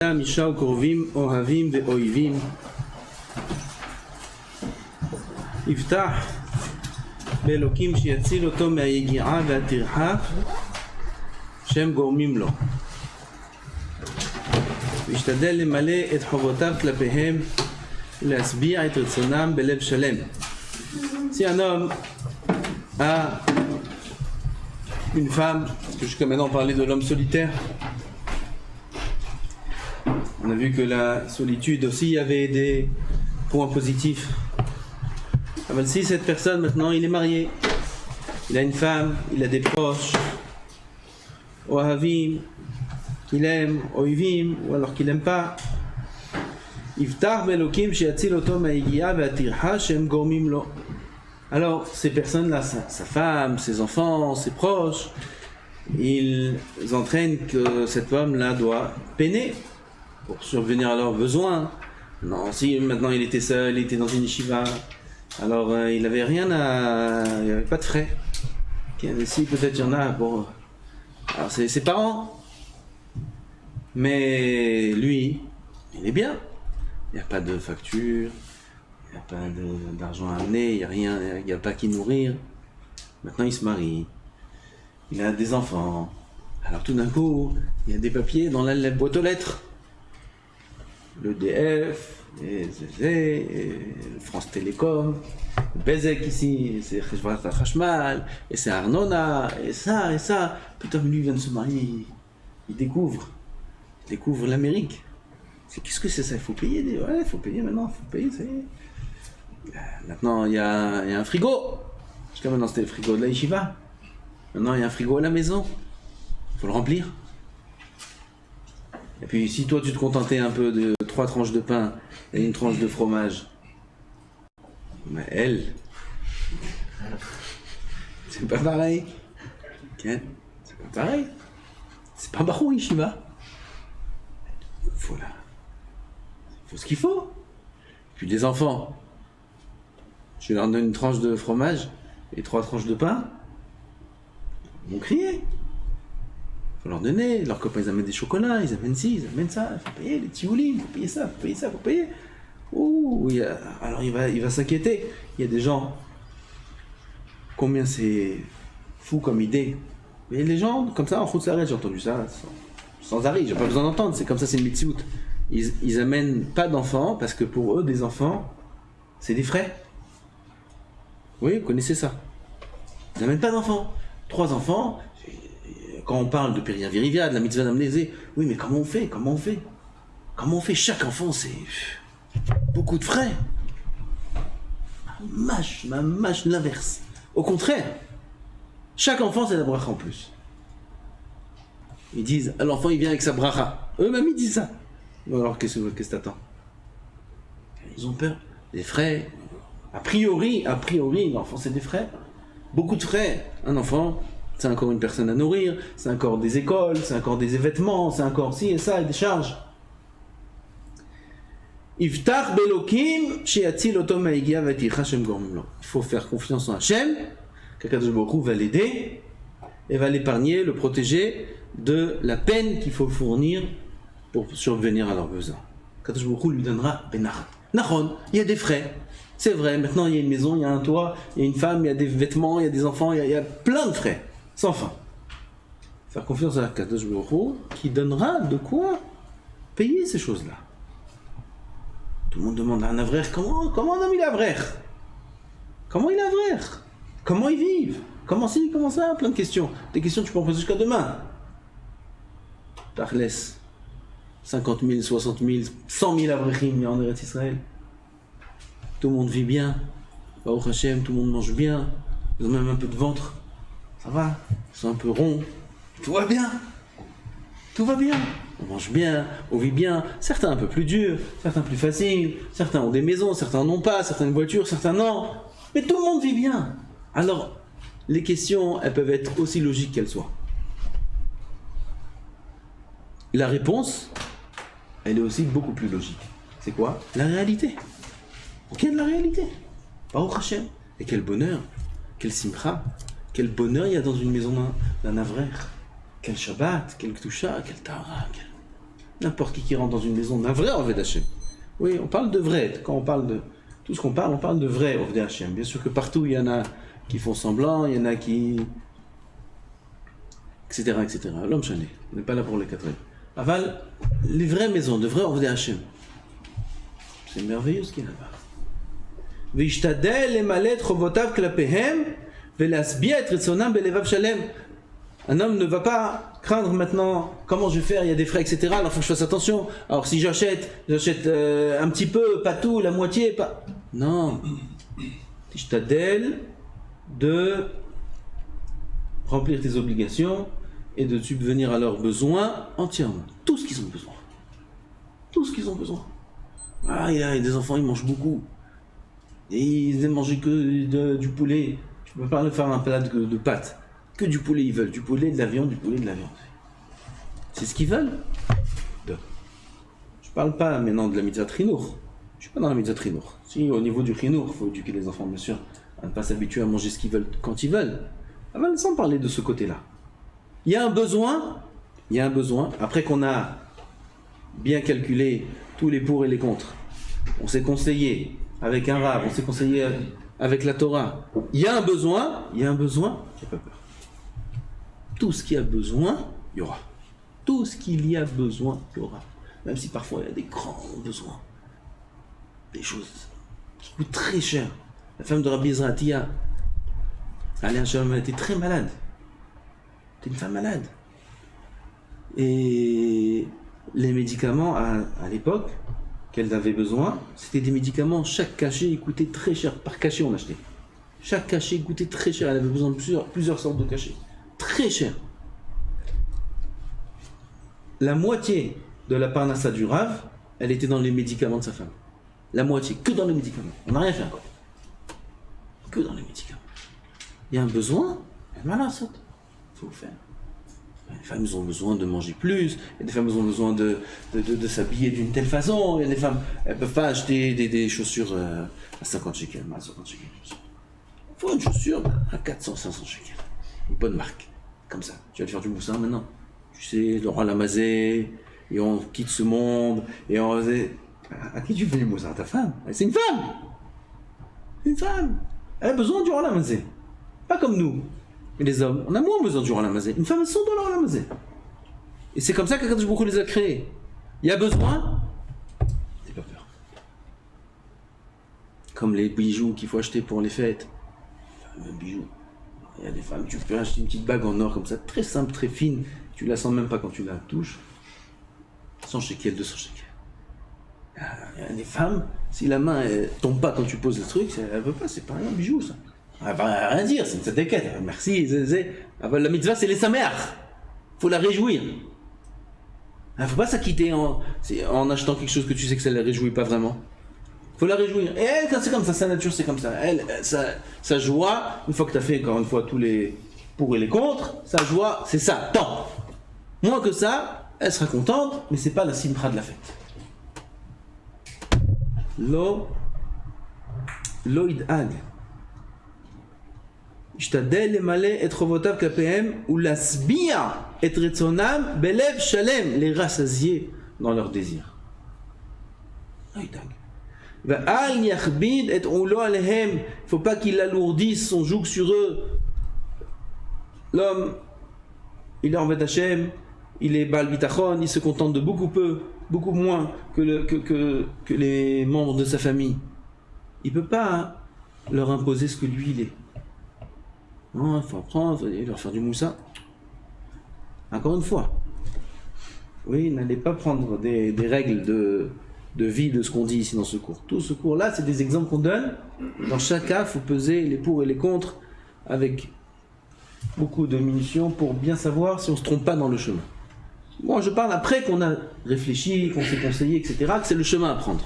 אישה וקרובים אוהבים ואויבים יבטח באלוקים שיציל אותו מהיגיעה והטרחה שהם גורמים לו וישתדל למלא את חובותיו כלפיהם ולהשביע את רצונם בלב שלם. Si un homme a une femme, parce que jusqu'à maintenant on parlait de l'homme solitaire, on a vu que la solitude aussi avait des points positifs. Alors si cette personne maintenant il est marié, il a une femme, il a des proches, Ohavim, qu'il aime, Oivim, ou alors qu'il n'aime pas, Iftar Belokim Shiatzil Otom Aigia Vatirha Shem Gormim Lo. Alors ces personnes-là, sa femme, ses enfants, ses proches, ils entraînent que cette femme-là doit peiner pour survenir à leurs besoins. Non, si maintenant il était seul, il était dans une yeshiva, alors il n'avait rien à... il n'y avait pas de frais. Si peut-être il y en a, bon... Alors c'est ses parents. Mais lui, il est bien. Il n'y a pas de facture, il n'y a pas d'argent à amener, il n'y a rien, il n'y a pas qui nourrir. Maintenant il se marie, il a des enfants. Alors tout d'un coup, il y a des papiers dans la boîte aux lettres. Le DF, et ZZ, et France Télécom, Bezek ici, c'est Cheshvat Hachmal, et c'est Arnona, et ça. Putain, mais lui vient de se marier, il découvre l'Amérique. Qu'est-ce que c'est ça? Il faut payer, ouais, il faut payer maintenant, il faut payer, ça y est. Maintenant, il y a un frigo. Jusqu'à maintenant, c'était le frigo de la yeshiva. Maintenant, il y a un frigo à la maison. Il faut le remplir. Et puis, si toi, tu te contentais un peu de 3 tranches de pain et une tranche de fromage, mais elle, c'est pas pareil. C'est pas pareil. C'est pas barou, yeshiva. Faut ce qu'il faut. Puis les enfants, je leur donne une tranche de fromage et 3 tranches de pain, ils vont crier. Faut leur donner. Leurs copains ils amènent des chocolats, ils amènent ci, ils amènent ça. Il faut payer les tioulis, il faut payer ça, il faut payer. Ouh, alors il va s'inquiéter. Il y a des gens, combien c'est fou comme idée. Mais les gens, comme ça, en route s'arrête, j'ai entendu ça sans arrêt, j'ai pas besoin d'entendre, c'est comme ça, c'est une mitzvot. Ils amènent pas d'enfants parce que pour eux, des enfants, c'est des frais. Oui, vous connaissez ça. Ils n'amènent pas d'enfants. 3 enfants, quand on parle de Péria Virivia, de la mitzvah d'Amnézé, oui, mais comment on fait? Chaque enfant, c'est beaucoup de frais. Ma mâche l'inverse. Au contraire, chaque enfant, c'est la bracha en plus. Ils disent, l'enfant, il vient avec sa bracha. Eux-mêmes, ils disent ça. Alors, qu'est-ce que t'attends? Ils ont peur. Des frais. A priori, l'enfant, c'est des frais. Beaucoup de frais. Un enfant, c'est encore une personne à nourrir, c'est encore des écoles, c'est encore des vêtements, c'est encore ci et ça, et des charges. Iftach belokim sheyatzil otom ha'egia v'atircha shem gormim lo. Il faut faire confiance en Hachem, qu'Akadosh Baruch Hu va l'aider et va l'épargner, le protéger de la peine qu'il faut fournir pour survenir à leurs besoins. Kadosh Baruch Hu lui donnera benach. Nachon, il y a des frais. C'est vrai, maintenant il y a une maison, il y a un toit, il y a une femme, il y a des vêtements, il y a des enfants, il y a plein de frais, sans fin. Faire confiance à Kadosh Baruch Hu qui donnera de quoi payer ces choses-là. Tout le monde demande à un avrer, comment un homme il est avrer? Comment il est avrer? Comment ils vivent? Comment ci, comment ça? Plein de questions. Des questions que tu peux en poser jusqu'à demain. Tachles, 50 000, 60 000, 100 000 avrechim il y a en Eretz Israël. Tout le monde vit bien. Baruch Hashem, tout le monde mange bien. Ils ont même un peu de ventre. Ça va. Ils sont un peu ronds. Tout va bien. Tout va bien. On mange bien, on vit bien. Certains un peu plus durs, certains plus faciles. Certains ont des maisons, certains n'ont pas. Certaines voitures, certains non. Mais tout le monde vit bien. Alors, les questions, elles peuvent être aussi logiques qu'elles soient. La réponse, elle est aussi beaucoup plus logique. C'est quoi? La réalité. Ok, de la réalité. Baruch Hashem. Et quel bonheur, quel simcha, quel bonheur il y a dans une maison d'un avrer. Quel Shabbat, quel Ktusha, quel Tahara. N'importe qui rentre dans une maison d'un vrai Oved Hashem. Oui, on parle de vrai. Quand on parle de tout ce qu'on parle, on parle de vrai Oved Hashem. Bien sûr que partout, il y en a qui font semblant, il y en a qui... etc. etc. L'homme chané. On n'est pas là pour les quatre. Aval, les vraies maisons, de vrais Oved Hashem. C'est merveilleux ce qu'il y a là-bas. וישתדל למלא את חובותיו כלפיהם ולהשביע את רצונם בלבב שלם. Un homme ne va pas craindre maintenant comment je vais faire, il y a des frais, etc. Alors il faut que je fasse attention. Alors si j'achète un petit peu, pas tout, la moitié, pas... Non. Tishtadel de remplir tes obligations et de subvenir à leurs besoins entièrement. Tout ce qu'ils ont besoin. Tout ce qu'ils ont besoin. Ah, il y a des enfants, ils mangent beaucoup. Et ils aiment manger que du poulet. Tu peux pas leur faire un plat de pâtes. Que du poulet, ils veulent. Du poulet, de la viande, du poulet, de la viande. C'est ce qu'ils veulent. Je parle pas maintenant de la mitzvah trinour. Je suis pas dans la mitzvah trinour. Si, au niveau du trinour, il faut éduquer les enfants, bien sûr, à ne pas s'habituer à manger ce qu'ils veulent quand ils veulent. Alors, sans parler de ce côté-là. Il y a un besoin. Après qu'on a bien calculé tous les pour et les contre, on s'est conseillé avec un rave, on s'est conseillé avec la Torah. Il y a un besoin, il n'y a pas peur. Tout ce qu'il y a besoin, il y aura. Tout ce qu'il y a besoin, il y aura. Même si parfois il y a des grands besoins. Des choses qui coûtent très cher. La femme de Rabbi Ezra Tia, elle était très malade. C'était une femme malade. Et les médicaments, à l'époque, qu'elle avait besoin, c'était des médicaments, chaque cachet il coûtait très cher. Par cachet on achetait. Chaque cachet coûtait très cher. Elle avait besoin de plusieurs sortes de cachets. Très cher. La moitié de la parnassa du Rav, elle était dans les médicaments de sa femme. La moitié, que dans les médicaments. On n'a rien fait encore. Que dans les médicaments. Il y a un besoin, il faut le faire. Les femmes ont besoin de manger plus, et des femmes ont besoin de s'habiller d'une telle façon, et les femmes, elles ne peuvent pas acheter des chaussures à 50 shekels, à 50 shekels. Il faut une chaussure à 400, 500 shekels. Une bonne marque, comme ça. Tu vas te faire du moussin maintenant. Tu sais, Laurent Lamazé, et on quitte ce monde, et on... À qui tu fais du moussin? À ta femme? C'est une femme! C'est une femme! Elle a besoin du Laurent Lamazé. Pas comme nous. Et les hommes, on a moins besoin du Laurent Lamazé. Une femme, elles sont dans le Laurent Lamazé. Et c'est comme ça qu'Akadosh Baruch Hu les a créés. Il y a besoin, n'aie pas peur. Comme les bijoux qu'il faut acheter pour les fêtes. Un bijou. Il y a des femmes, tu peux acheter une petite bague en or comme ça, très simple, très fine. Tu la sens même pas quand tu la touches. 100 shekels, 200 shekels. Il y a des femmes, si la main elle tombe pas quand tu poses le truc, elle veut pas, c'est pas un bijou ça. Elle va rien dire, c'est une tzedeket. Merci, la mitzvah c'est les sameach. Faut la réjouir. Il faut pas s'acquitter en achetant quelque chose que tu sais que ça ne la réjouit pas vraiment. Faut la réjouir. Et elle, quand c'est comme ça, sa nature c'est comme ça. Elle, sa joie, une fois que tu as fait encore une fois tous les pour et les contre, sa joie c'est ça, tant. Moins que ça, elle sera contente, mais c'est pas la simcha de la fête. Lo yid'ag. ישתדל למלא את חובותיו כלפיהם ולהשביע את רצונם בלב שלם, les rassasier dans leurs désirs. ואל יכביד את עולו עליהם, il ne faut pas qu'il alourdisse son joug sur eux. L'homme, il est en Oved Hashem, il est Baal Bitachon, il se contente de beaucoup moins que les membres de sa famille. Il ne peut pas leur imposer ce que lui il est. Non, il faut apprendre, il faut leur faire du moussa. Encore une fois, oui, n'allez pas prendre des règles de vie de ce qu'on dit ici dans ce cours. Tout ce cours-là, c'est des exemples qu'on donne. Dans chaque cas, il faut peser les pour et les contre avec beaucoup de munitions pour bien savoir si on ne se trompe pas dans le chemin. Moi, je parle après qu'on a réfléchi, qu'on s'est conseillé, etc., que c'est le chemin à prendre.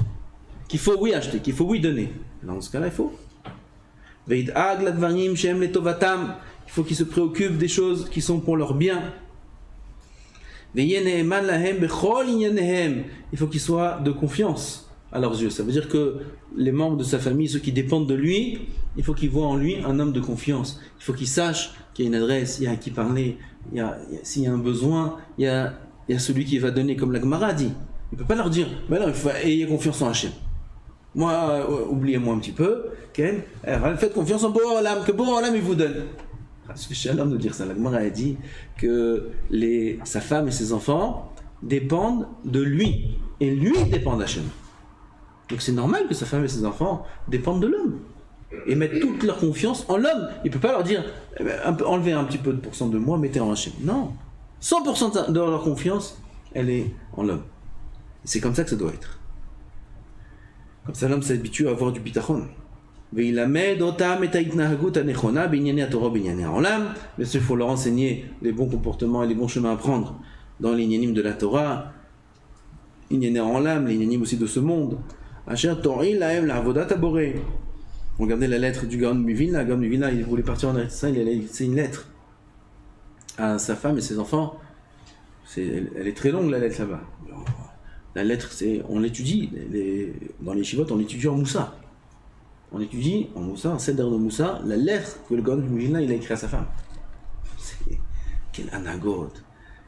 Qu'il faut oui acheter, qu'il faut oui donner. Dans ce cas-là, il faut. Il faut qu'ils se préoccupent des choses qui sont pour leur bien. Il faut qu'ils soient de confiance à leurs yeux. Ça veut dire que les membres de sa famille, ceux qui dépendent de lui, il faut qu'ils voient en lui un homme de confiance. Il faut qu'ils sachent qu'il y a une adresse, il y a à qui parler, s'il y a un besoin, il y a il y a celui qui va donner, comme la Gemara dit. Il ne peut pas leur dire, mais non, il faut ayez confiance en Hachem. Moi, oubliez-moi un petit peu, Ken, faites confiance en Boré Olam, que Boré Olam il vous donne. C'est Shalom de dire ça. La Gemara a dit que sa femme et ses enfants dépendent de lui, et lui dépend d'Hachem. Donc c'est normal que sa femme et ses enfants dépendent de l'homme et mettent toute leur confiance en l'homme. Il ne peut pas leur dire enlevez un petit peu de pourcent de moi, mettez en Hachem. Non, 100% de leur confiance, elle est en l'homme. Et c'est comme ça que ça doit être. Comme ça l'homme s'habitue à avoir du bitachon. Bien sûr, il faut leur enseigner les bons comportements et les bons chemins à prendre dans les inyanim de la Torah, inyanim en l'âme, les inyanim aussi de ce monde. Regardez la lettre du Gaon de Vilna. Gaon de Vilna, il voulait partir en Eretz Israël, c'est une lettre à sa femme et ses enfants. Elle est très longue la lettre là-bas. La lettre, on l'étudie, dans les chivotes, on l'étudie en Moussa. On étudie en Moussa, en Seder de Moussa, la lettre que le Gaon de Vilna il a écrite à sa femme. Quel anagot!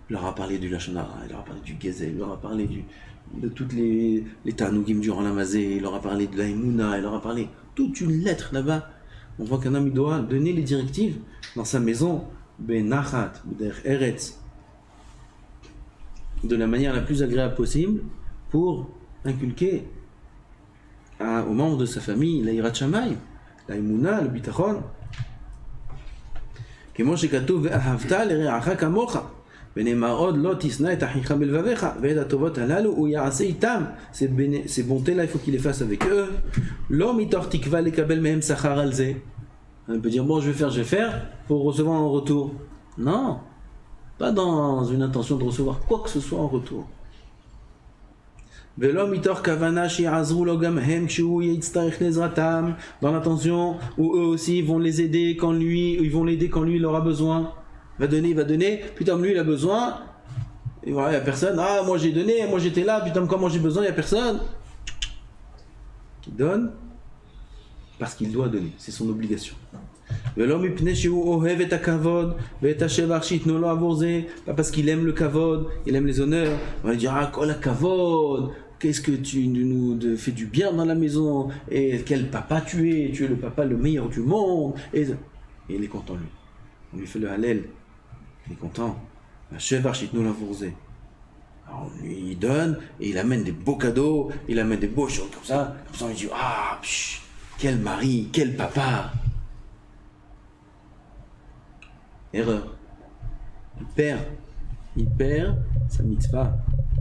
Il leur a parlé du Lachon Hara, il leur a parlé du Gezel, il leur a parlé de toutes les Tanugim durant la Mazé, il leur a parlé de la Emouna, il leur a parlé toute une lettre là-bas. On voit qu'un homme il doit donner les directives dans sa maison, Ben Nachat, Ben Eretz, de la manière la plus agréable possible pour inculquer aux membres de sa famille la Yirat Shamayim, la Emouna, le Bitachon. כמו שכתוב ואהבת לרעך כמוך ונאמר עוד לא תשנא את אחיך בלבביך ואת הטובות הללו הוא יעשה איתם. Ces bontés là il faut qu'il les fasse avec eux. לא מתוך תקווה לקבל מהם שכר על זה. On peut dire bon je vais faire pour recevoir en retour. Non, pas dans une intention de recevoir quoi que ce soit en retour. ולא מתוך כוונה שיעזרו לו גם הם כשהוא יצטרך לעזרתם, dans l'intention où eux aussi vont les aider quand ils vont l'aider quand lui il aura besoin. Il va donner, putain lui il a besoin, et voilà, il n'y a personne, moi j'ai donné, moi j'étais là, putain quand moi j'ai besoin, il n'y a personne. Qui donne parce qu'il doit donner, c'est son obligation. ולא מפני שהוא אוהב את הכבוד ואת השבח שיתנו לו עבור זה, pas parce qu'il aime le kavod, il aime les honneurs, on va dire כל הכבוד, qu'est-ce que tu nous fais du bien dans la maison, et quel papa tu es le papa le meilleur du monde, et il est content lui, on lui fait le halel, il est content, השבח שיתנו לו עבור זה. Alors on lui donne, et il amène des beaux cadeaux, il amène des beaux choses comme ça on lui dit quel mari, quel papa. Erreur. Il perd sa mitzvah,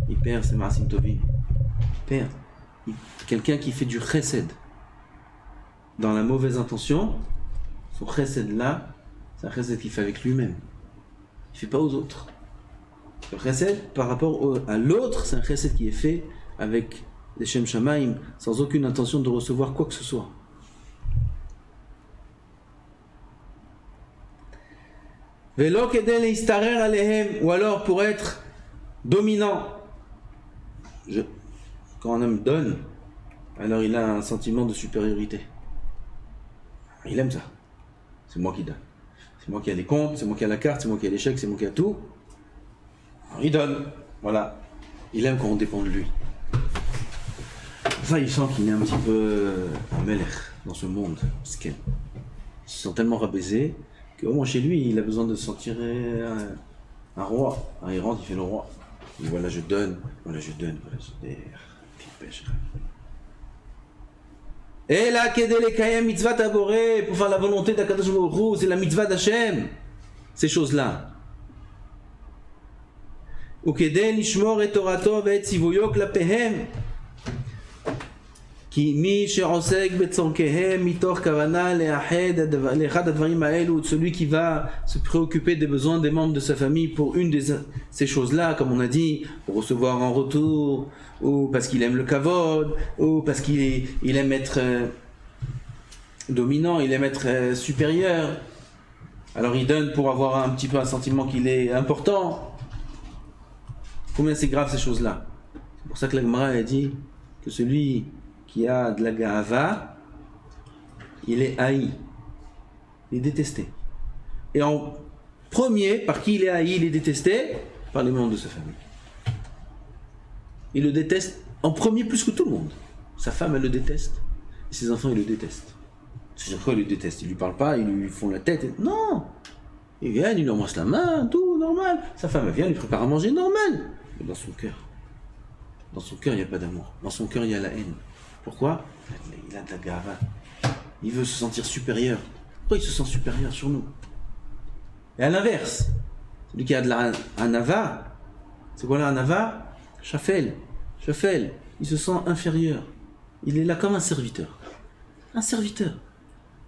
il perd ses maasim tovim. Quelqu'un qui fait du chesed dans la mauvaise intention, son chesed là, c'est un chesed qu'il fait avec lui-même. Il ne fait pas aux autres. Le chesed par rapport à l'autre, c'est un chesed qui est fait avec des shem shamaim, sans aucune intention de recevoir quoi que ce soit. Velo kedel istarer alehem, ou alors pour être dominant. Quand un homme donne, alors il a un sentiment de supériorité. Il aime ça. C'est moi qui donne. C'est moi qui ai les comptes, c'est moi qui ai la carte, c'est moi qui ai l'échec, c'est moi qui ai tout. Alors il donne. Voilà. Il aime quand on dépend de lui. Ça, il sent qu'il est un petit peu un melech dans ce monde. Il se sent tellement rabaissé qu'au moins chez lui, il a besoin de se sentir un roi. Il rentre, il fait le roi. Et voilà, je donne, voilà, je donne. Et là, kedele kayem mitzvah taboré, pour faire la volonté d'Akadosh Baruch Hu, c'est la mitzvah d'Hachem. Ces choses-là. Ou kedel nishmor et torato ve'et sivuyo klapehem. כי מי שעוסק בצורכיהם מתוך כוונה לאחד הדברים האלו, celui qui va se préoccuper des besoins des membres de sa famille pour une de ces choses-là, comme on a dit, pour recevoir en retour, ou parce qu'il aime le kavod, ou parce qu'il aime être dominant, il aime être supérieur, alors il donne pour avoir un petit peu un sentiment qu'il est important. Combien c'est grave ces choses-là? C'est pour ça que la Gemara a dit que celui qui a de la ga'ava, il est haï, il est détesté. Et en premier, par qui il est haï, il est détesté? Par les membres de sa famille. Il le déteste en premier plus que tout le monde. Sa femme, elle le déteste. Et ses enfants, ils le détestent. C'est-à-dire quoi, ils le détestent? Ils lui parlent pas, ils lui font la tête. Non! Ils viennent, ils lui embrassent la main, tout, normal. Sa femme, elle vient, lui prépare à manger, normal. Mais dans son cœur, il n'y a pas d'amour. Dans son cœur, il y a la haine. Pourquoi? Il a de la gava. Il veut se sentir supérieur. Pourquoi il se sent supérieur sur nous? Et à l'inverse, celui qui a de la anava, c'est quoi la anava? Shafel. Il se sent inférieur. Il est là comme un serviteur. Un serviteur.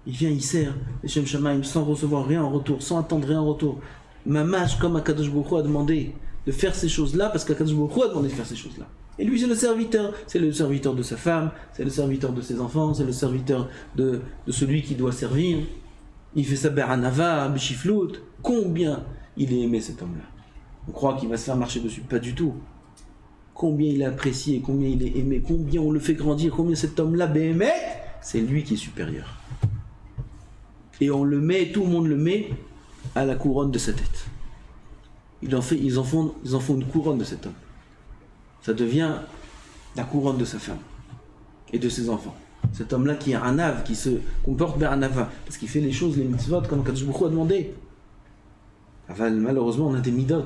Il vient, il sert les Shem Shamaim sans recevoir rien en retour, sans attendre rien en retour. Mamash, comme Akadosh Baruch Hu a demandé de faire ces choses-là, parce qu'Akadosh Baruch Hu a demandé de faire ces choses-là. Et lui, c'est le serviteur. C'est le serviteur de sa femme, c'est le serviteur de ses enfants, c'est le serviteur de celui qui doit servir. Il fait ça Be'anava, B'chiflout. Combien il est aimé cet homme-là? On croit qu'il va se faire marcher dessus. Pas du tout. Combien il est apprécié, combien il est aimé, combien on le fait grandir, combien cet homme-là, Béhémet, c'est lui qui est supérieur. Et on le met, tout le monde le met à la couronne de sa tête. Ils en font une couronne de cet homme. Ça devient la couronne de sa femme et de ses enfants. Cet homme-là qui est un ave, qui se comporte vers un ava, parce qu'il fait les choses, les mitzvot, comme Kadosh Baruch Hu a demandé. Malheureusement, on a des midot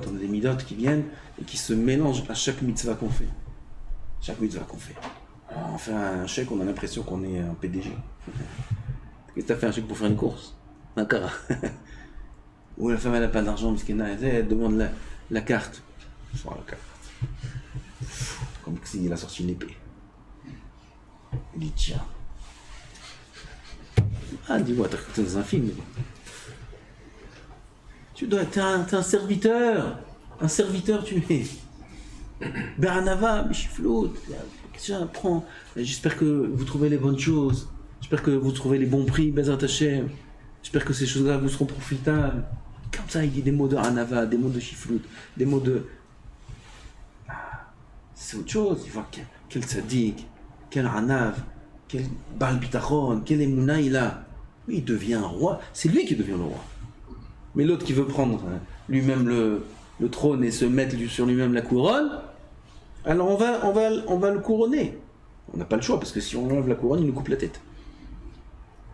qui viennent et qui se mélangent à chaque mitzvah qu'on fait. On fait un chèque, on a l'impression qu'on est un PDG. Qu'est-ce que t'as fait un chèque pour faire une course? Un cara. Ou la femme elle n'a pas d'argent, elle demande la carte. Sur la carte. Comme s'il a sorti une épée. Il dit tiens. Ah, dis-moi, t'as dans un film. T'es un serviteur. Un serviteur, tu es. Be'anava, B'chiflout. Tiens, prends. J'espère que vous trouvez les bonnes choses. J'espère que vous trouvez les bons prix, Bezrat Hashem. J'espère que ces choses-là vous seront profitables. Comme ça, il dit des mots de anava, des mots de Shiflout, des mots de. C'est autre chose. Il voit quel tzaddik, quel anav, quel Baal Bitachon, quel émouna il a. Lui, il devient un roi. C'est lui qui devient le roi. Mais l'autre qui veut prendre lui-même le trône et se mettre sur lui-même la couronne, alors on va le couronner. On n'a pas le choix, parce que si on enlève la couronne, il nous coupe la tête.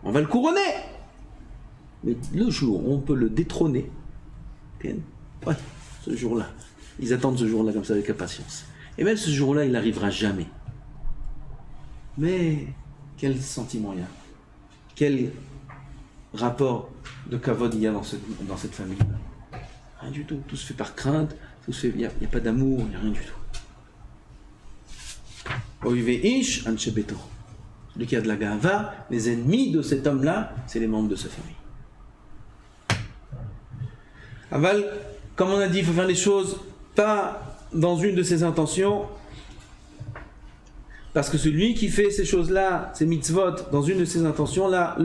On va le couronner. Mais le jour où on peut le détrôner, ouais, ce jour-là, ils attendent ce jour-là comme ça avec impatience. Et même ce jour-là, il n'arrivera jamais. Mais quel sentiment il y a? Quel rapport de kavod il y a dans cette famille-là? Rien du tout. Tout se fait par crainte, il n'y a pas d'amour, il n'y a rien du tout. Celui qui a de la gava, les ennemis de cet homme-là, c'est les membres de sa famille. Aval, comme on a dit, il faut faire les choses pas dans une de ses intentions, parce que celui qui fait ces choses-là, ces mitzvot, dans une de ses intentions-là,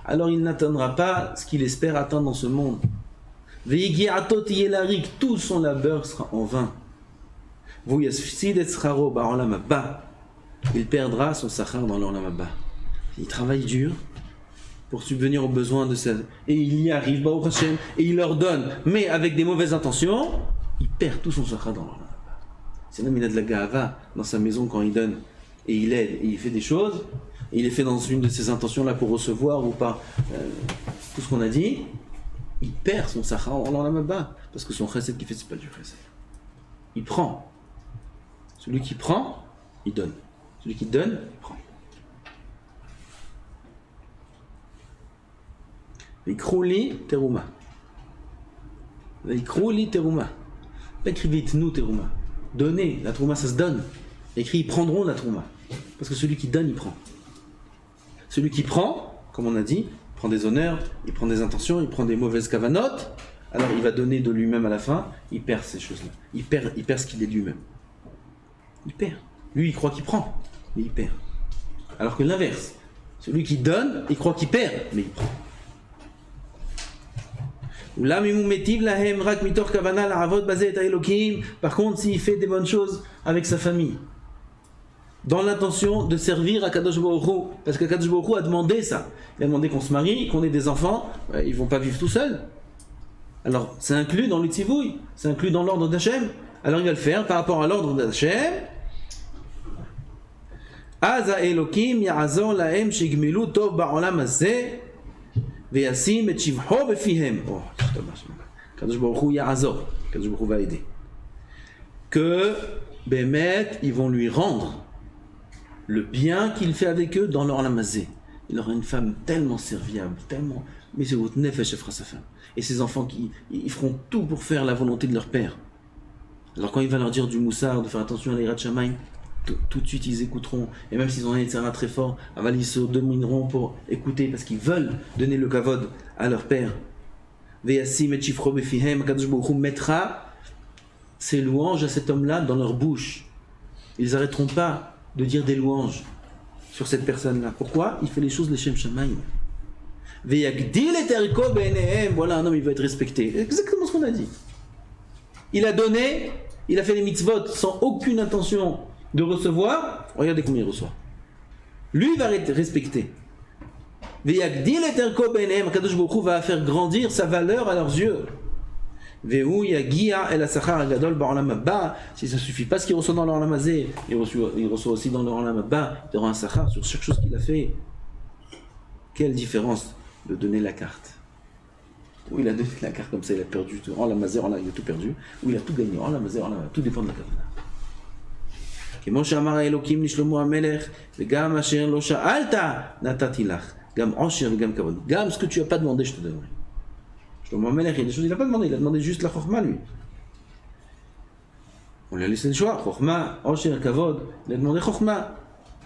alors il n'atteindra pas ce qu'il espère atteindre dans ce monde. Tout son labeur sera en vain. Il perdra son sachar dans l'olam haba. Il travaille dur pour subvenir aux besoins de sa... Et il y arrive, Baruch Hashem, et il leur donne, mais avec des mauvaises intentions, il perd tout son sachar dans l'olam haba. C'est l'homme, il a de la gava dans sa maison quand il donne, et il aide, et il fait des choses, et il est fait dans une de ses intentions-là pour recevoir ou pas tout ce qu'on a dit, il perd son sachar dans l'olam haba, parce que son chesed qu'il fait, c'est pas du chesed. Il prend. Celui qui prend, il donne. Celui qui donne, il prend. Ikrouli teruma. Ikrouli teruma. Pas écrit vite nous teruma. Donner, la trouma ça se donne. Écrit ils prendront la trouma. Parce que celui qui donne, il prend. Celui qui prend, comme on a dit, il prend des honneurs, il prend des intentions, il prend des mauvaises kavanotes, alors il va donner de lui-même à la fin, il perd ces choses-là. Il perd ce qu'il est de lui-même. Il perd. Lui, il croit qu'il prend, mais il perd. Alors que l'inverse, celui qui donne, il croit qu'il perd, mais il prend. Par contre, s'il fait des bonnes choses avec sa famille, dans l'intention de servir à Kadosh Baruch Hu, parce que Kadosh Baruch Hu a demandé ça. Il a demandé qu'on se marie, qu'on ait des enfants, ils vont pas vivre tout seuls. Alors, c'est inclus dans le tzivouï, c'est inclus dans l'ordre d'Hachem. Alors, il va le faire par rapport à l'ordre d'Hachem. Aza Elokim ya'azor lahem shigmilu tov ba'olam hazeh ve'yasim et shivho befihem. Oh, Kadosh Baruch Hu ya'azor. Kadosh Baruch Hu va aider. Que, Bémet, ils vont lui rendre le bien qu'il fait avec eux dans leur lamazé. Il aura une femme tellement serviable, tellement... Mais c'est votre nefesh, elle fera sa femme. Et ces enfants, ils feront tout pour faire la volonté de leur père. Alors quand il va leur dire du moussard, de faire attention à l'Irat Shamaïm, tout de suite ils écouteront. Et même s'ils ont un Yetzirah très fort, ils se domineront pour écouter, parce qu'ils veulent donner le kavod à leur père. Veyasim et Shifro befihem, Kadosh Baruch Hu mettra ces louanges à cet homme-là dans leur bouche. Ils n'arrêteront pas de dire des louanges sur cette personne-là. Pourquoi? Il fait les choses l'Eshem Shamaïm. Veyagdil et teriko benehem. Voilà un homme, il va être respecté. Exactement ce qu'on a dit. Il a donné, il a fait les mitzvot sans aucune intention de recevoir. Regardez combien il reçoit. Lui, il va être respecté. Veyagdil et teriko benehem. Kadosh Baruch Hu va faire grandir sa valeur à leurs yeux. Vehu yagia el asachar gadol ba'olam haba. Si ça suffit pas ce qu'il reçoit dans l'olam hazeh, il reçoit aussi dans l'olam haba. Il aura un sachar sur chaque chose qu'il a fait. Quelle différence de donner la carte. Ou il a donné la carte comme ça, il a perdu tout. Olam hazeh, il a tout perdu. Ou il a tout gagné. Olam hazeh, tout dépend de la kavana. כמו שאמר האלוקים לשלמה המלך, וגם אשר לא שאלת נתתי לך, גם עושר וגם כבוד. גם ce que tu as pas demandé, je te donnerai. Shlomo HaMelech, il y a des choses qu'il n'a pas demandé, il a demandé juste la Chokhma, lui. On lui a laissé le choix, Chokhma, Osher, Kavod, il a demandé Chokhma.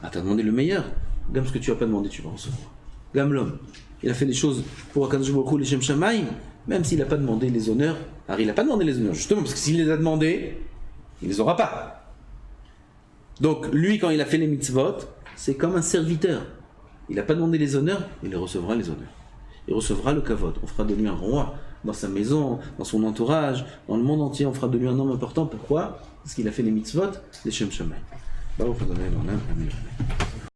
Ah, t'as demandé le meilleur. Gam, ce que tu n'as pas demandé, tu vas recevoir. Gam, l'homme, il a fait les choses pour Akadosh Baruch Hu, les Shem Shamaim, même s'il n'a pas demandé les honneurs. Alors, il n'a pas demandé les honneurs, justement, parce que s'il les a demandés, il ne les aura pas. Donc, lui, quand il a fait les mitzvot, c'est comme un serviteur. Il n'a pas demandé les honneurs, il les recevra les honneurs. Il recevra le kavod. On fera de lui un roi dans sa maison, dans son entourage, dans le monde entier. On fera de lui un homme important. Pourquoi? Parce qu'il a fait les mitzvot, les Shem Shamaim. Baruch Adonai Olam, Amen.